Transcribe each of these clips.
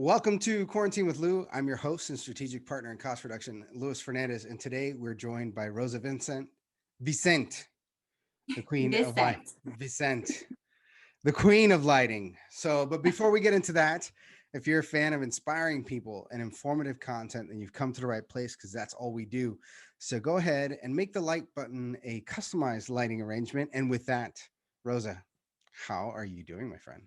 Welcome to Quarantine with Lou. I'm your host and strategic partner in cost reduction, Louis Fernandez, and today we're joined by Rosa Vicent, the queen of light. Vicent. Vicent, the queen of lighting. But before we get into that, if you're a fan of inspiring people and informative content, then you've come to the right place because that's all we do. So go ahead and make the like button a customized lighting arrangement. And with that, Rosa, how are you doing, my friend?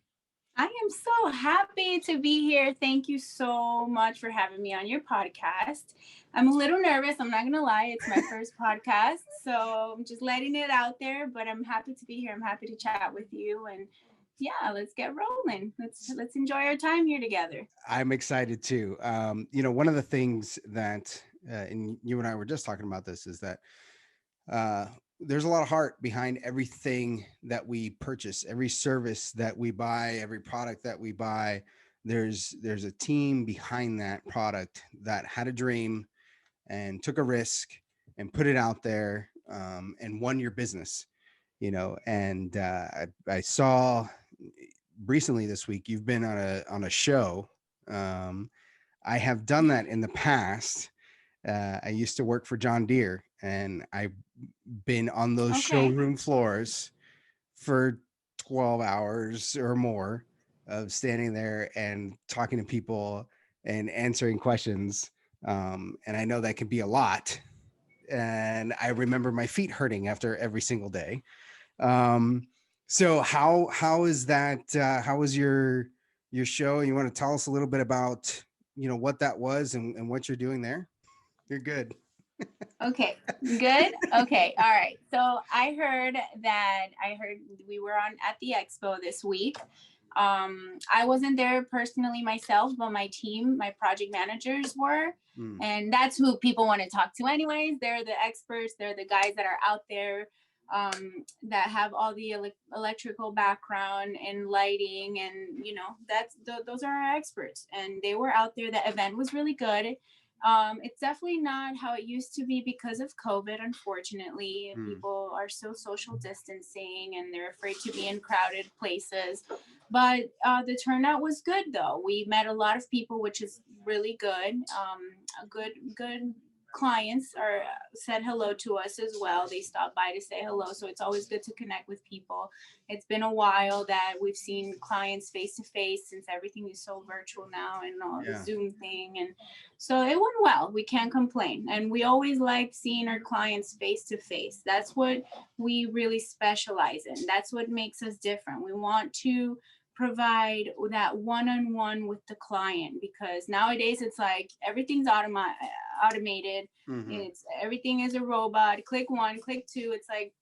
I am so happy to be here. Thank you so much for having me on your podcast. I'm a little nervous. I'm not going to lie. It's my first podcast. So I'm just letting it out there, but I'm happy to be here. I'm happy to chat with you. And yeah, let's get rolling. Let's enjoy our time here together. I'm excited too. One of the things that, and you and I were just talking about this, is that uh, there's a lot of heart behind everything that we purchase, every service that we buy, every product that we buy. There's a team behind that product that had a dream and took a risk and put it out there, and won your business. And I saw recently this week you've been on a show. um, I have done that in the past. I used to work for John Deere, and I've been on those Okay. showroom floors for 12 hours or more of standing there and talking to people and answering questions. And I know that can be a lot. And I remember my feet hurting after every single day. Um, so how is that? How was your show? You want to tell us a little bit about what that was and what you're doing there? You're good. Okay. Good. Okay. All right. So I heard we were on at the expo this week. I wasn't there personally myself, but my team, my project managers were. Mm, And that's who people want to talk to anyways. They're the experts. They're the guys that are out there, that have all the electrical background and lighting. And, those are our experts. And they were out there. The event was really good. It's definitely not how it used to be because of COVID, unfortunately. mm. People are still social distancing and they're afraid to be in crowded places. But the turnout was good, though. We met a lot of people, which is really good. Good clients are said hello to us as well. They stopped by to say hello, so it's always good to connect with people. It's been a while that we've seen clients face to face since everything is so virtual now and all the Yeah. Zoom thing. And so it went well. We can't complain. And we always like seeing our clients face to face. That's what we really specialize in. That's what makes us different. We want to provide that one-on-one with the client, because nowadays it's like everything's automated. Hmm. It's everything is a robot. Click one, click two. It's like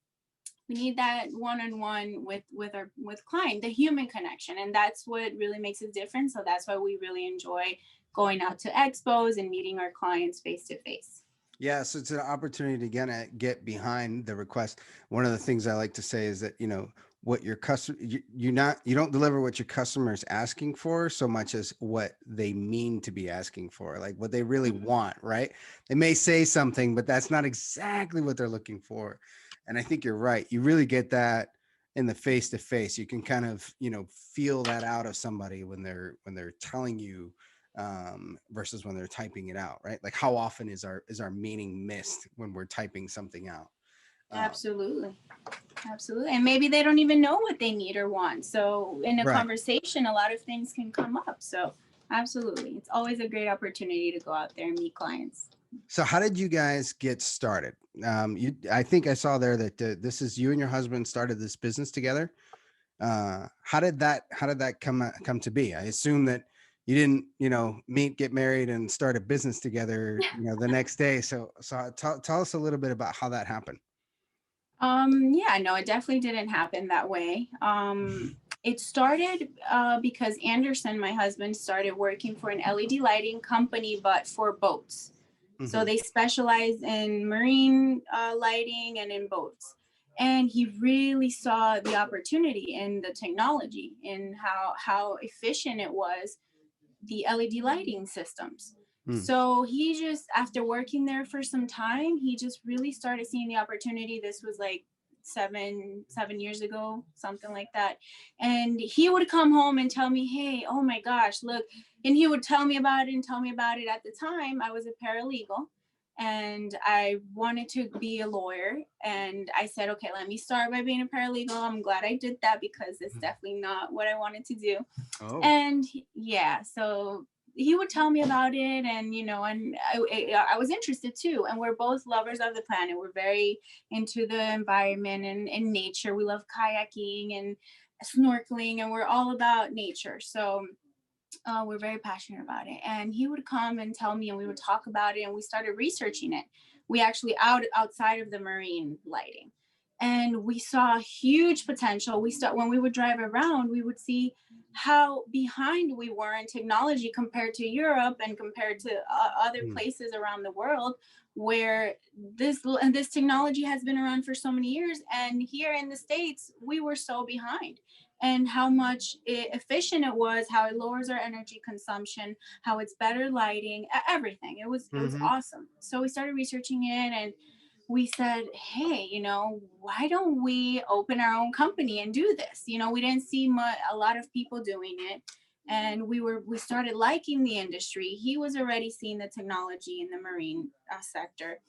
we need that one-on-one with client, the human connection, and that's what really makes a difference. So that's why we really enjoy going out to expos and meeting our clients face to face. Yeah, so it's an opportunity to get behind the request. One of the things I like to say is that what your customer you don't deliver what your customer is asking for so much as what they mean to be asking for, like what they really want, right? They may say something, but that's not exactly what they're looking for. And I think you're right. You really get that in the face to face. You can kind of feel that out of somebody when they're telling you, versus when they're typing it out, right? Like how often is our meaning missed when we're typing something out? Um, Absolutely. Absolutely. And maybe they don't even know what they need or want. So in a right. conversation, a lot of things can come up. So absolutely. It's always a great opportunity to go out there and meet clients. So how did you guys get started? I think I saw there that this is you and your husband started this business together. How did that come to be? I assume that you didn't, meet, get married, and start a business together, the next day. So tell us a little bit about how that happened. Yeah, no, it definitely didn't happen that way. It started because Anderson, my husband, started working for an LED lighting company, but for boats. So Hmm. they specialize in marine lighting and in boats. And he really saw the opportunity in the technology and how efficient it was, the LED lighting systems. Mm. So he just, after working there for some time, he just really started seeing the opportunity. This was like seven years ago, something like that. And he would come home and tell me, hey, oh my gosh, look. And he would tell me about it and tell me about it. At the time, I was a paralegal and I wanted to be a lawyer. And I said, okay, let me start by being a paralegal. I'm glad I did that because it's definitely not what I wanted to do. Oh. And yeah, so he would tell me about it, and and I was interested too. And we're both lovers of the planet. We're very into the environment and nature. We love kayaking and snorkeling, and we're all about nature. So we're very passionate about it. And he would come and tell me, and we would talk about it, and we started researching it. We actually outside of the marine lighting, and we saw huge potential. We start when we would drive around, we would see how behind we were in technology compared to Europe and compared to other Mm. places around the world, where this technology has been around for so many years, and here in the States we were so behind. And how much efficient it was, how it lowers our energy consumption, how it's better lighting, everything. It was Mm-hmm. awesome. So we started researching it, and we said, hey, why don't we open our own company and do this? We didn't see a lot of people doing it, and we started liking the industry. He was already seeing the technology in the marine sector,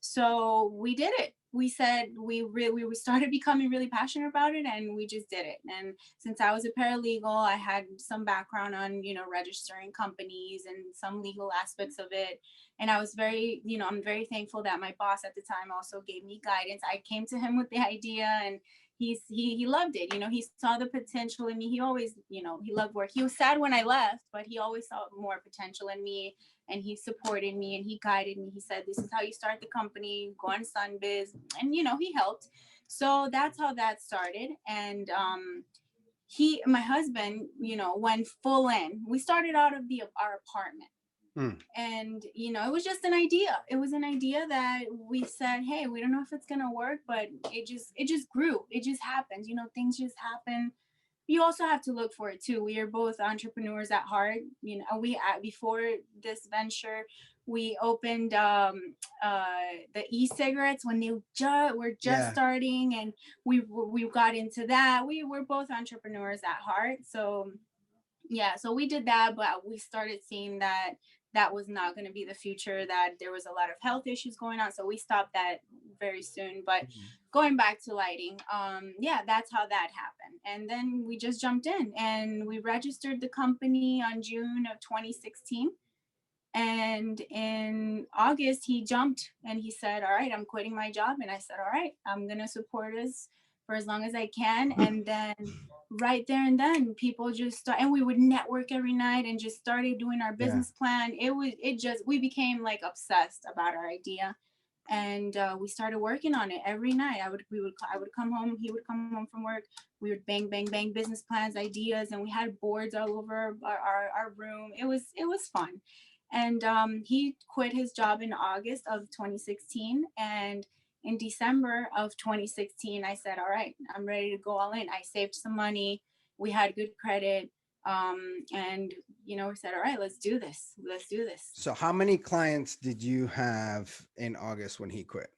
so we did it. We said we started becoming really passionate about it, and we just did it. And since I was a paralegal, I had some background on registering companies and some legal aspects of it. And I was I'm very thankful that my boss at the time also gave me guidance. I came to him with the idea, and he loved it. He saw the potential in me. He always, he loved work. He was sad when I left, but he always saw more potential in me, and he supported me and he guided me. He said, this is how you start the company, go on Sunbiz. And he helped. So that's how that started. And my husband, went full in. We started out of our apartment. Mm. And it was just an idea. It was an idea that we said, hey, we don't know if it's gonna work, but it just grew. It just happened. Things just happen. You also have to look for it too. We are both entrepreneurs at heart. We before this venture, we opened the e-cigarettes when they were just Yeah. starting, and we got into that. We were both entrepreneurs at heart, so yeah, so we did that, but we started seeing that that was not going to be the future, that there was a lot of health issues going on, so we stopped that very soon. But Mhm. going back to lighting, yeah, that's how that happened. And then we just jumped in and we registered the company on June of 2016. And in August, he jumped and he said, all right, I'm quitting my job. And I said, all right, I'm going to support us for as long as I can. And then right there and then people just and we would network every night and just started doing our Yeah. business plan. We became like obsessed about our idea. And we started working on it every night. I would come home, he would come home from work. We would bang, bang, bang business plans, ideas, and we had boards all over our room. It was fun. And he quit his job in August of 2016. And in December of 2016, I said, all right, I'm ready to go all in. I saved some money. We had good credit. And, we said, all right, let's do this. Let's do this. So, how many clients did you have in August when he quit?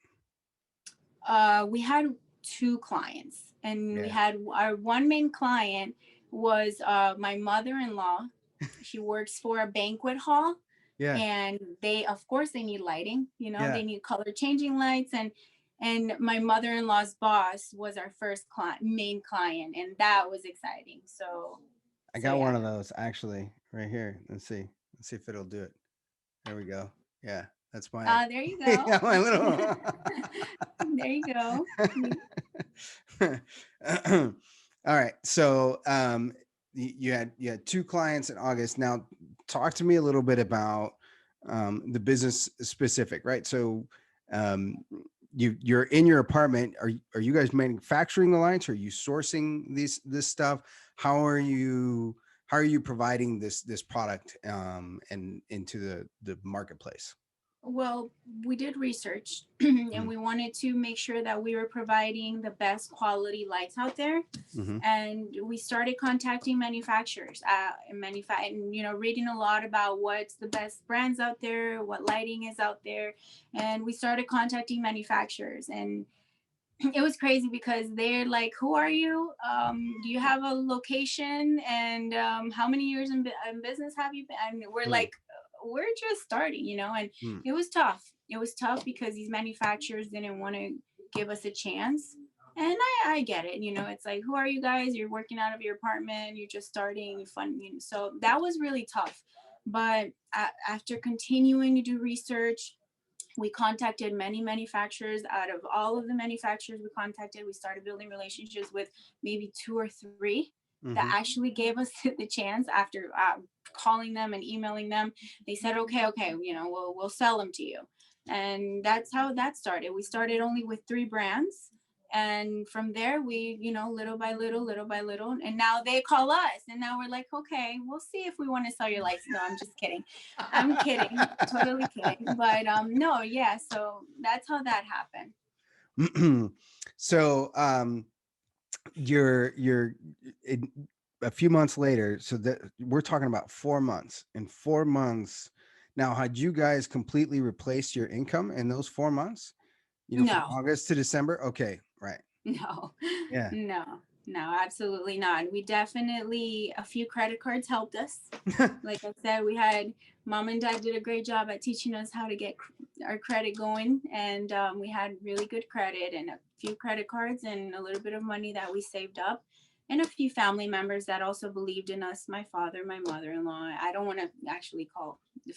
We had two clients, and we Yeah. had our one main client was my mother-in-law. She works for a banquet hall, Yeah. and of course they need lighting. Yeah. They need color changing lights. And my mother-in-law's boss was our first main client, and that was exciting. I So got one yeah. of those actually right here. Let's see. Let's see if it'll do it. There we go. Yeah. That's my, There you go. yeah, my little. There you go. All right. So you had two clients in August. Now talk to me a little bit about the business specific, right? So um you're in your apartment. Are you guys manufacturing the lights? Are you sourcing this stuff? How are you providing this product and into the marketplace? Well, we did research and we wanted to make sure that we were providing the best quality lights out there. Mm-hmm. And we started contacting manufacturers and reading a lot about what's the best brands out there, what lighting is out there. And we started contacting manufacturers. And it was crazy because they're like, who are you? Do you have a location? And how many years in business have you been? And we're Mm, like, we're just starting, and mm. it was tough. It was tough because these manufacturers didn't want to give us a chance. And I get it, it's like, who are you guys? You're working out of your apartment, you're just starting fun. So that was really tough. But after continuing to do research, we contacted many manufacturers. Out of all of the manufacturers we contacted, we started building relationships with maybe two or three that Hmm. actually gave us the chance. After calling them and emailing them, they said, okay, we'll sell them to you. And that's how that started. We started only with 3 brands, and from there we, little by little, little by little, and now they call us, and now we're like, okay, we'll see if we want to sell your license. No, I'm just kidding. I'm kidding, totally kidding. But no, yeah. So that's how that happened. So you're in, a few months later, so that we're talking about 4 months. In 4 months, now had you guys completely replaced your income in those 4 months? From No, August to December? Okay, right. no, Yeah. no, no, absolutely not. We definitely, a few credit cards helped us. Like I said, we had mom and dad did a great job at teaching us how to get our credit going, and we had really good credit and a few credit cards and a little bit of money that we saved up, and a few family members that also believed in us. My father, my mother-in-law. I don't want to actually call the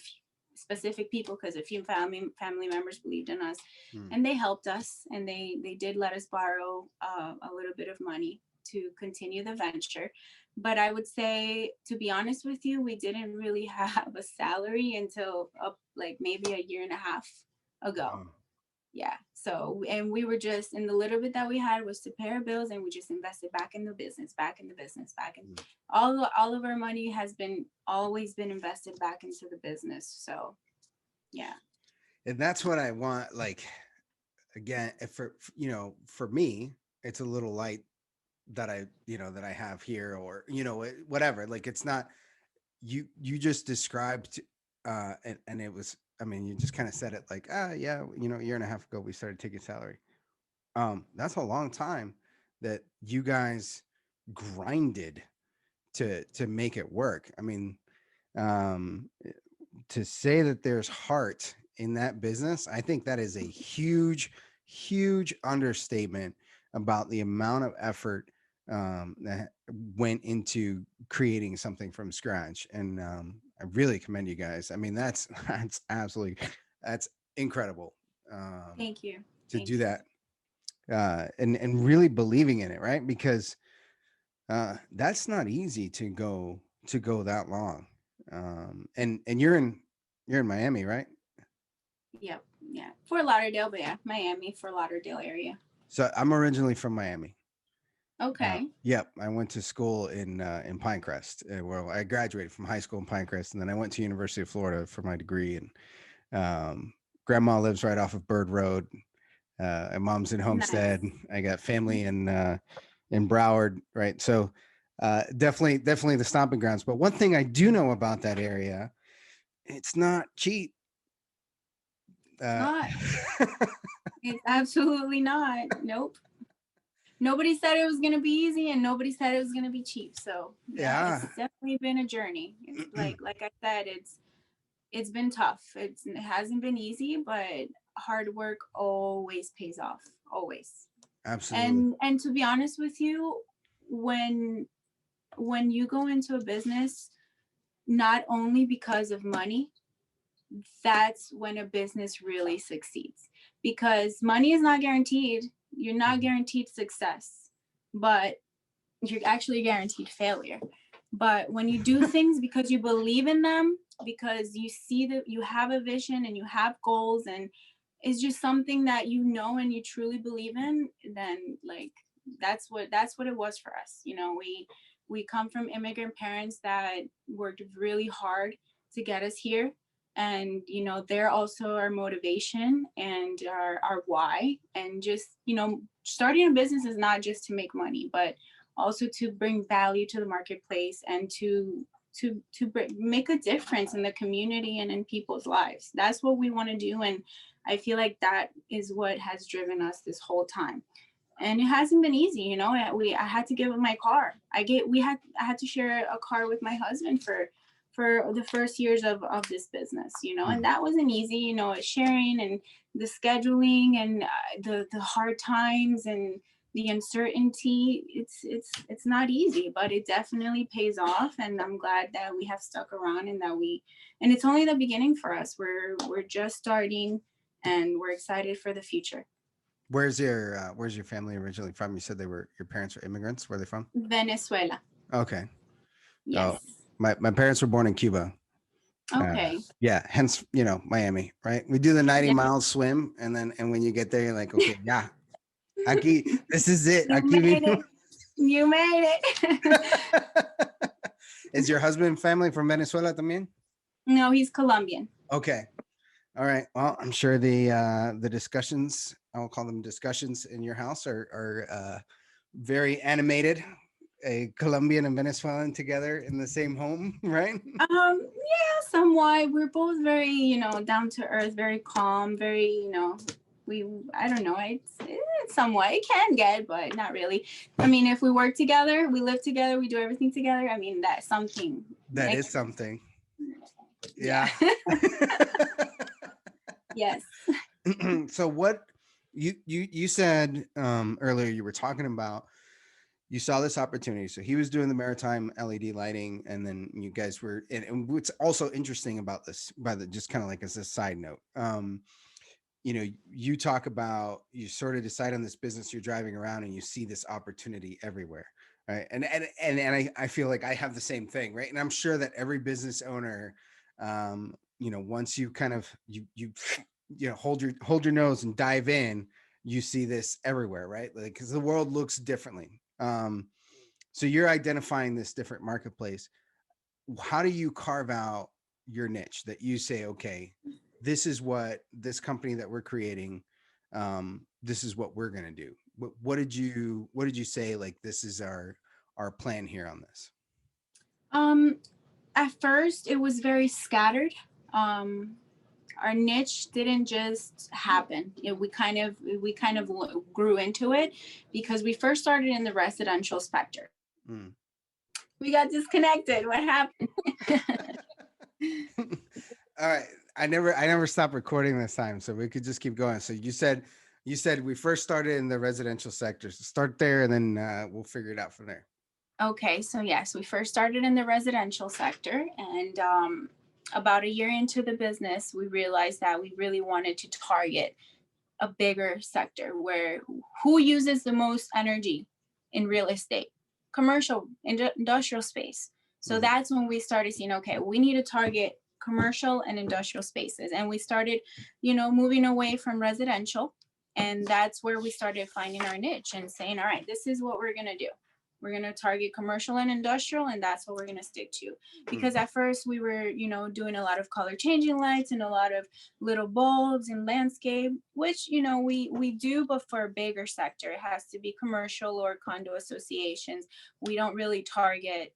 specific people because a few family members believed in us, Mm. and they helped us, and they did let us borrow a little bit of money to continue the venture. But I would say, to be honest with you, we didn't really have a salary until like maybe a year and a half ago. Wow. Yeah. So, and we were just, in the little bit that we had was to pay our bills, and we just invested back in the business, back in the business, back in Mm. all of our money has been always been invested back into the business. So, yeah. And that's what I want. Like, again, if for me, it's a little light that I have here, or whatever. Like, it's not, you just described, and it was, I mean, you just kind of said it like, yeah, a year and a half ago we started taking salary. That's a long time that you guys grinded to make it work. I mean, um to say that there's heart in that business, I think that is a huge, huge understatement about the amount of effort that went into creating something from scratch. And I really commend you guys. I mean, that's that's absolutely, that's incredible, Thank you. to do Thank you. that, and really believing in it, right? Because that's not easy to go that long. And you're in Miami, right? Yep. Yeah. Fort Lauderdale, but yeah, Miami, Fort Lauderdale area. So I'm originally from Miami. Okay. Yep, I went to school in Pinecrest, where I graduated from high school in Pinecrest, and then I went to University of Florida for my degree. And grandma lives right off of Bird Road, and mom's in Nice. Homestead. I got family in Broward, right? So definitely the stomping grounds. But one thing I do know about that area, it's not cheap. It's Uh, not. It's absolutely not. Nope. Nobody said it was gonna be easy, and nobody said it was gonna be cheap. So yeah, it's yeah. definitely been a journey. It's like I said, it's been tough. It hasn't been easy, but hard work always pays off. Always. Absolutely. And to be honest with you, when when you go into a business, not only because of money, that's when a business really succeeds, because money is not guaranteed. You're not Mhm. guaranteed success, but you're actually guaranteed failure. But when you do things because you believe in them, because you see that you have a vision and you have goals, and it's just something that and you truly believe in, then like that's what it was for us. We come from immigrant parents that worked really hard to get us here, and they're also our motivation and our why. And just starting a business is not just to make money, but also to bring value to the marketplace, and to make a difference in the community and in people's lives. That's what we want to do, and I feel like that is what has driven us this whole time. and it hasn't been easy. I had to give up my car. I had to share a car with my husband for the first years of this business, and Mhm. that wasn't easy, sharing and the scheduling and the hard times and the uncertainty. It's not easy, but it definitely pays off, and I'm glad that we have stuck around and it's only the beginning for us. We're just starting, and we're excited for the future. Where's your family originally from? You said your parents were immigrants. Where are they from? Venezuela. Okay. Oh, Yes. my parents were born in Cuba. Okay. Yeah, hence, Miami, right? We do the 90 Yeah. mile swim, and when you get there, you're like, okay, yeah, aquí, this is it. You Aquí made vino. it. You made it. Is your husband family from Venezuela también? No, he's Colombian. Okay. All right. Well, I'm sure the discussions, I'll call them discussions in your house are very animated. A Colombian and Venezuelan together in the same home, right? Yeah, somewhat. We're both very, down to earth, very calm, very, we, I don't know, it's somewhat, it can get, but not really. I mean, if we work together, we live together, we do everything together, I mean, that's something. That is something. Yeah. Yeah. Yes. So what you said earlier, you were talking about, you saw this opportunity. So he was doing the maritime LED lighting, and then you guys were, and what's also interesting about this, just kind of like as a side note, you talk about, you sort of decide on this business, you're driving around and you see this opportunity everywhere, right? And I feel like I have the same thing, right? And I'm sure that every business owner, once you kind of hold your nose and dive in, you see this everywhere, right? Like, because the world looks differently. So you're identifying this different marketplace. How do you carve out your niche that you say, okay, this is what this company that we're creating, this is what we're going to do? What did you say, like, this is our plan here on this? Um, at first, it was very scattered. Um, our niche didn't just happen. We kind of grew into it because we first started in the residential spectrum. Mm. We got disconnected. What happened? All right. I never stopped recording this time, so we could just keep going. So you said we first started in the residential sector. So start there, and then we'll figure it out from there. Okay, so yes, we first started in the residential sector, and about a year into the business, we realized that we really wanted to target a bigger sector where who uses the most energy in real estate, commercial, industrial space. So Mhm. that's when we started seeing, okay, we need to target commercial and industrial spaces, and we started, moving away from residential, and that's where we started finding our niche and saying, all right, this is what we're gonna do. We're going to target commercial and industrial, and that's what we're going to stick to. Because Mm. at first we were, doing a lot of color changing lights and a lot of little bulbs and landscape, which, we do, but for a bigger sector. It has to be commercial or condo associations. We don't really target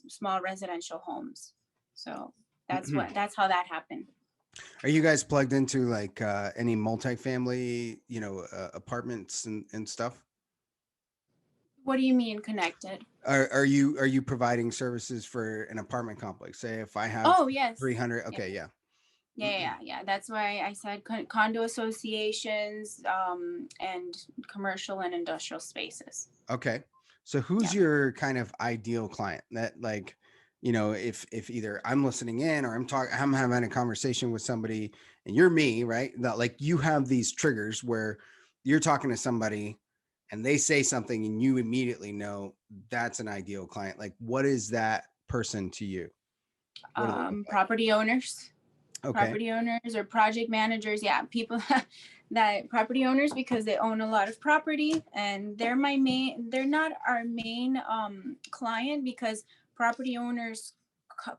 small residential homes. So that's how that happened. Are you guys plugged into, like, any multifamily, apartments and stuff? What do you mean connected? Are you providing services for an apartment complex? Say if I have Oh, yes. 300, Yeah. okay, yeah. Yeah. That's why I said condo associations, and commercial and industrial spaces. Okay. So who's Yeah. your kind of ideal client that, like, if either I'm listening in or I'm having a conversation with somebody and you're me, right? That, like, you have these triggers where you're talking to somebody and they say something and you immediately know that's an ideal client. Like, what is that person to you? What do they look like? Property owners, Okay. or project managers. Yeah, people that property owners, because they own a lot of property, and they're not our main client, because property owners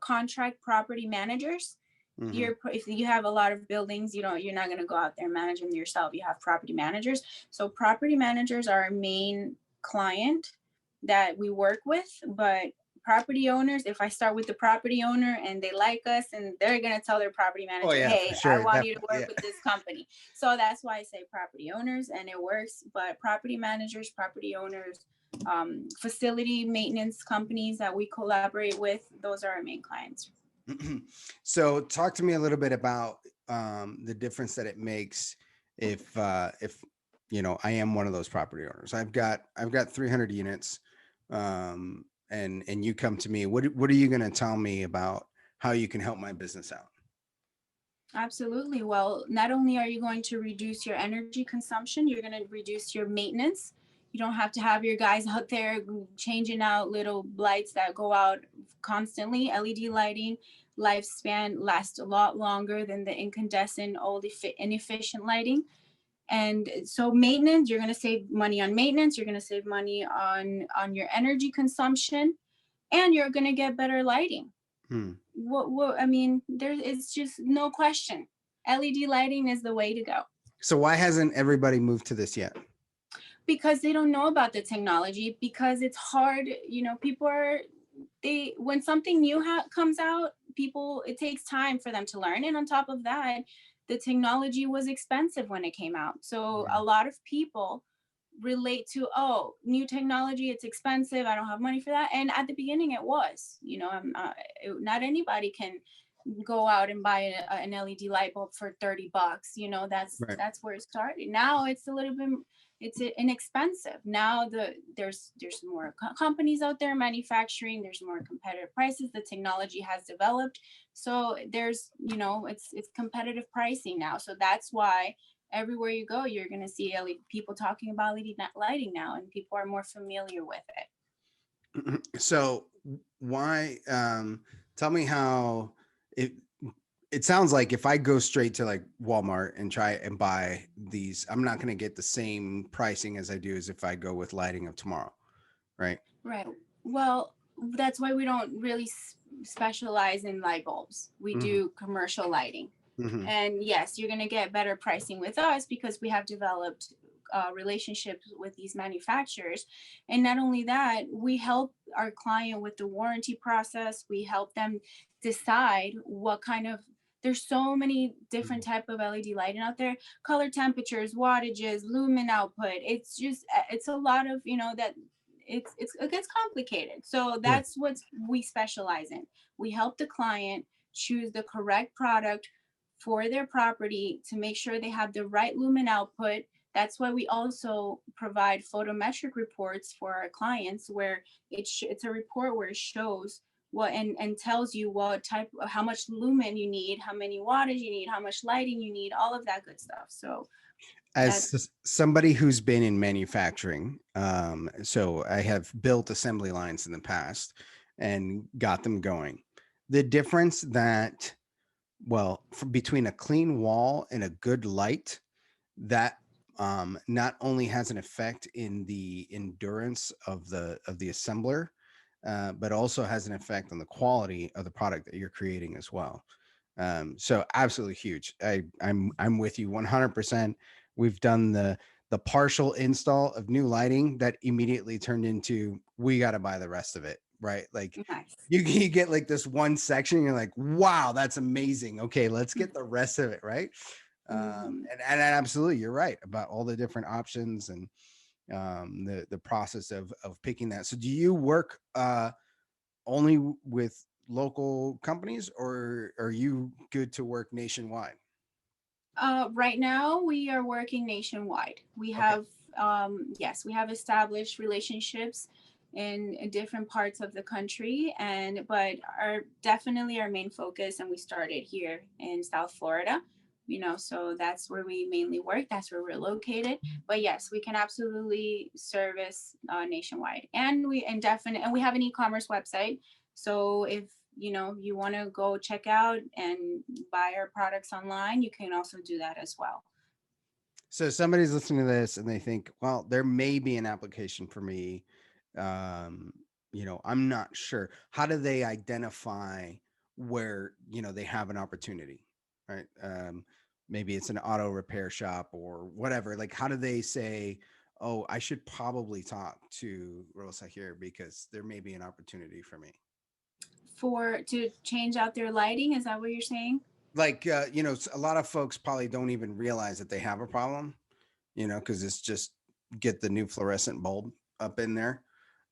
contract property managers. Hmm. If you have a lot of buildings, you're not going to go out there and manage them yourself. You have property managers. So property managers are our main client that we work with, but property owners, if I start with the property owner and they like us, and they're going to tell their property Oh manager, yeah, for hey, I sure. want you to Definitely. work Yeah. with this company. So that's why I say property owners, and it works. But property managers, property owners, facility maintenance companies that we collaborate with, those are our main clients. So talk to me a little bit about the difference that it makes if I am one of those property owners. I've got 300 units, and you come to me. What are you going to tell me about how you can help my business out? Absolutely. Well, not only are you going to reduce your energy consumption, you're going to reduce your maintenance. You don't have to have your guys out there changing out little lights that go out constantly. LED lighting lifespan lasts a lot longer than the incandescent, old, inefficient lighting. And so maintenance, you're going to save money on maintenance. You're going to save money on your energy consumption, and you're going to get better lighting. Hmm. What I mean, there it's just no question. LED lighting is the way to go, So why hasn't everybody moved to this yet? because they don't know about the technology, because it's hard. People are, they when something new comes out, people, it takes time for them to learn. And on top of that, the technology was expensive when it came out. So Yeah. a lot of people relate to, oh, new technology, it's expensive, I don't have money for that. And at the beginning it was, not anybody can go out and buy an LED light bulb for $30. Right. That's where it started. Now it's a little bit, it's inexpensive. Now there's more companies out there manufacturing. There's more competitive prices. The technology has developed, so there's it's competitive pricing now. So that's why everywhere you go, you're gonna see people talking about LED lighting now, and people are more familiar with it. So why tell me how it it sounds like if I go straight to like Walmart and try and buy these, I'm not going to get the same pricing as I do as if I go with lighting of tomorrow, right? Right. Well, that's why we don't really specialize in light bulbs. We Mm-hmm. do commercial lighting. Mm-hmm. And yes, you're going to get better pricing with us because we have developed relationships with these manufacturers. And not only that, we help our client with the warranty process. We help them decide what kind of, there's so many different type of LED lighting out there, color temperatures, wattages, lumen output. It's just, it's a lot of, that it gets complicated. So Yeah. that's what we specialize in. We help the client choose the correct product for their property to make sure they have the right lumen output. That's why we also provide photometric reports for our clients, where it's a report where it shows what and tells you what type, how much lumen you need, how many wattage you need, how much lighting you need, all of that good stuff. So that's Somebody who's been in manufacturing, so I have built assembly lines in the past and got them going. The difference that, well, between a clean wall and a good light, that not only has an effect in the endurance of the assembler, but also has an effect on the quality of the product that you're creating as well. So absolutely huge. I'm with you 100%. We've done the partial install of new lighting that immediately turned into we got to buy the rest of it, right? Like nice. you get like this one section, you're like, wow, that's amazing. Okay, let's get the rest of it, right? Mm-hmm. And absolutely, you're right about all the different options and the process of picking that. So, do you work only with local companies, or are you good to work nationwide? Right now, we are working nationwide. We Okay. have, yes, we have established relationships in different parts of the country, and but our definitely our main focus, and we started here in South Florida. So that's where we mainly work. That's where we're located. But yes, we can absolutely service nationwide, and we have an e-commerce website. So if you want to go check out and buy our products online, you can also do that as well. So somebody's listening to this and they think, well, there may be an application for me. Um, I'm not sure. How do they identify where, they have an opportunity, right? Maybe it's an auto repair shop or whatever. Like, how do they say, oh, I should probably talk to Rosa here because there may be an opportunity for me. For to change out their lighting, is that what you're saying? Like, a lot of folks probably don't even realize that they have a problem, because it's just get the new fluorescent bulb up in there.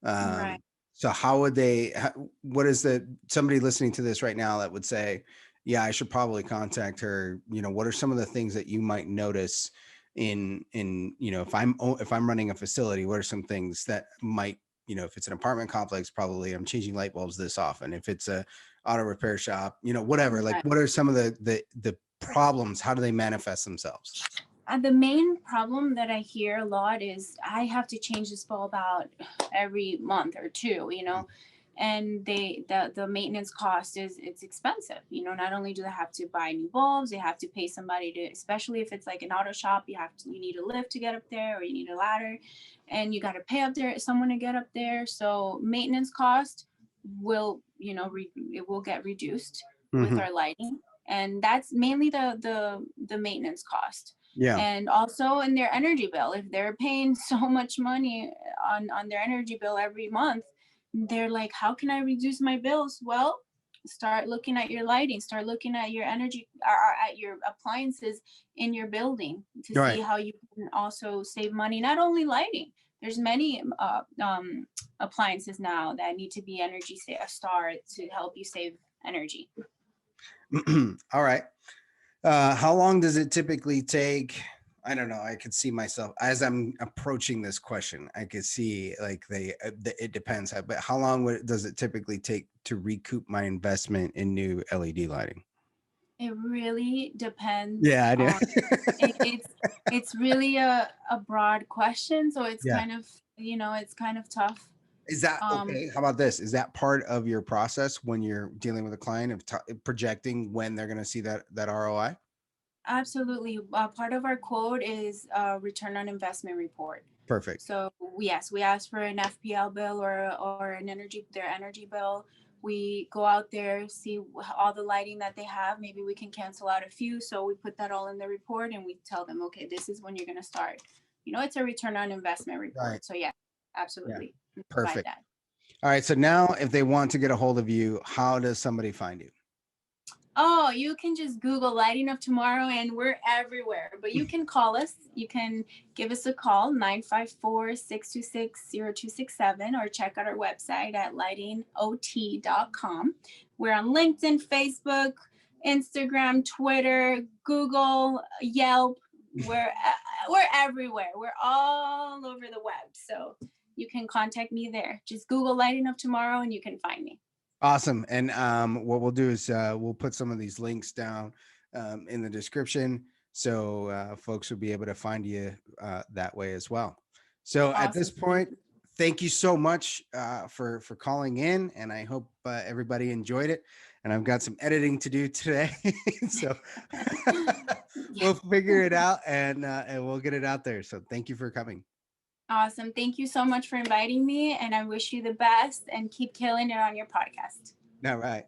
Right. So how would they, what is somebody listening to this right now that would say, yeah, I should probably contact her. What are some of the things that you might notice if I'm running a facility, what are some things that might, if it's an apartment complex, probably I'm changing light bulbs this often. If it's a auto repair shop, whatever, like Right. what are some of the problems? How do they manifest themselves? The main problem that I hear a lot is I have to change this bulb out every month or two, and the maintenance cost is it's expensive. Not only do they have to buy new bulbs, they have to pay somebody to, especially if it's like an auto shop, you need a lift to get up there, or you need a ladder, and you got to pay up there someone to get up there. So maintenance cost will, it will get reduced with Hmm. our lighting, and that's mainly the maintenance cost. Yeah. And also in their energy bill, if they're paying so much money on their energy bill every month, they're like, how can I reduce my bills? Well, start looking at your lighting, start looking at your energy, or at your appliances in your building, to Right. see how you can also save money. Not only lighting, there's many appliances now that need to be Energy Star to help you save energy. All right. How long does it typically take? I don't know. I could see myself as I'm approaching this question. I could see like it depends. But how long does it typically take to recoup my investment in new LED lighting? It really depends Yeah, I do. on it's really a broad question, so it's Yeah. kind of, it's kind of tough. Is that um okay? How about this? Is that part of your process when you're dealing with a client of projecting when they're going to see that ROI? Absolutely. Part of our quote is a return on investment report. Perfect. So yes, we ask for an FPL bill, or their energy bill. We go out there, see all the lighting that they have. Maybe we can cancel out a few. So we put that all in the report, and we tell them, okay, this is when you're going to start. It's a return on investment Right. report. So yeah, Yeah. absolutely. We provide Perfect. that. All right. So now, if they want to get a hold of you, how does somebody find you? Oh, you can just Google Lighting of Tomorrow, and we're everywhere. But you can call us. You can give us a call, 954-626-0267, or check out our website at lightingot.com. We're on LinkedIn, Facebook, Instagram, Twitter, Google, Yelp. We're everywhere. We're all over the web. So you can contact me there. Just Google Lighting of Tomorrow and you can find me. Awesome. And what we'll do is we'll put some of these links down in the description, so folks will be able to find you that way as well. So at this Awesome. Thank point, you. thank you so much for calling in, and I hope everybody enjoyed it. And I've got some editing to do today, so Yeah. we'll figure it out, and we'll get it out there. So thank you for coming. Awesome. Thank you so much for inviting me, and I wish you the best and keep killing it on your podcast. All right.